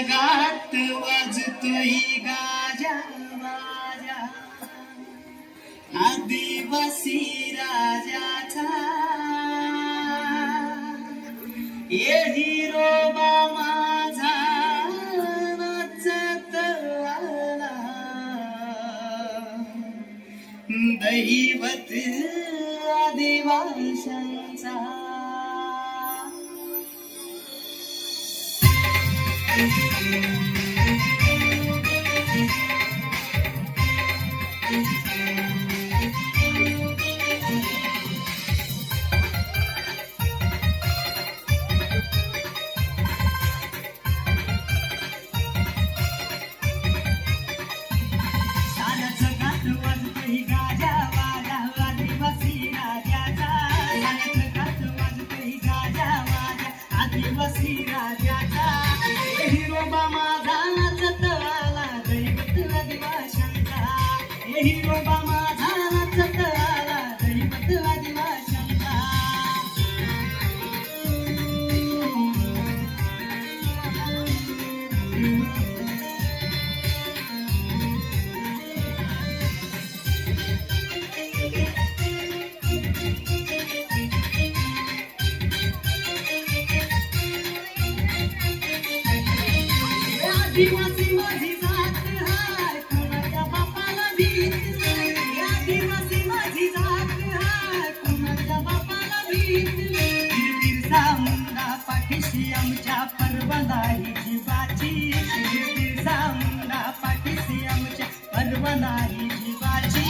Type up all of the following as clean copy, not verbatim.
जगात वाजतोय गाजा वाजा, आदिवासी राजाचा ये हिरोबा माझा नाचत आला, दैवत आदिवाशांचा. साऱ्या जगात वाजतोय गाजा वाजा, आदिवासी राजाचा. साऱ्या जगात वाजतोय गाजा वाजा, आदिवासी राजाचा. हिरोबा माझा नाचत आला, दैवत आदिवाशांचा. हिरोबा माझा नाचत आला, दैवत आदिवाशांचा. आदिवासी माझी जात हाय, कुणाच्या बापाला भीत नाही. आदिवासी माझी जात हाय, कुणाच्या बापाला भीत नाही. बिरसा मुंडा पाठीशी आमच्या पर्वणाही जीवाची. बिरसा मुंडा पाठीशी आमच्या पर्वणाही जीवाची.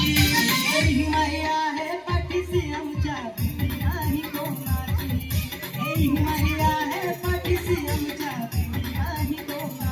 ही माया आहे पाठीशी आमच्या, भीती नाही कोणाची. ही माया आहे पाठीशी आमच्या, भीती नाही कोणाची.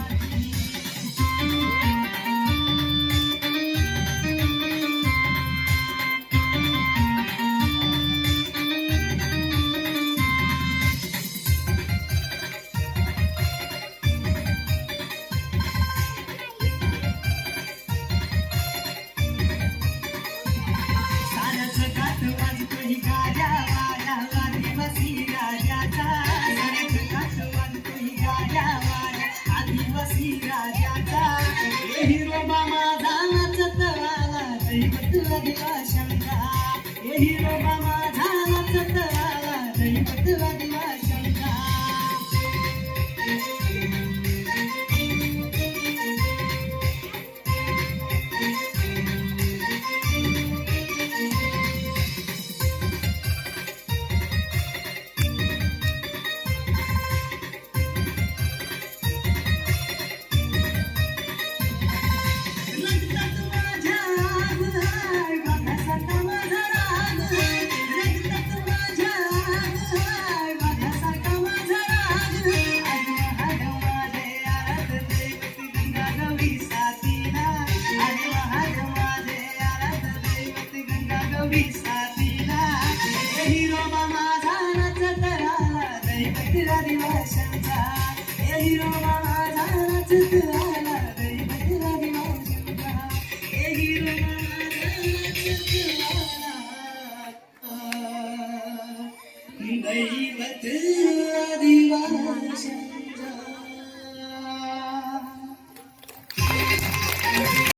साऱ्या जगात वाजतोय गाजा वाजा, आदिवासी राजाचा. साऱ्या जगात वाजतोय गाजा वाजा, आदिवासी राजाचा. हे हिरोबा माझा नाचत आला, दैवत आदिवाशांचा. हे हिरोबा माझा नाचत आला, दैवत आदिवाशांचा. रक्तात माझ्या आग हाय, वाघासारखा माझा राग हाय. रक्तात माझ्या आग हाय, वाघासारखा माझा राग हाय. आजवा माझे आराध दैवत गंगा गौरी साथीला. आजवा माझे आराध दैवत गंगा गौरी साथीला. हे हिरोबा माझा नाचत आला, दैवत आदिवाशांचा. हे हिरोबा माझा नाचत आला, दैवत आदिवाशांचा. हे हिरोबा माझा नाचत आला, दैवत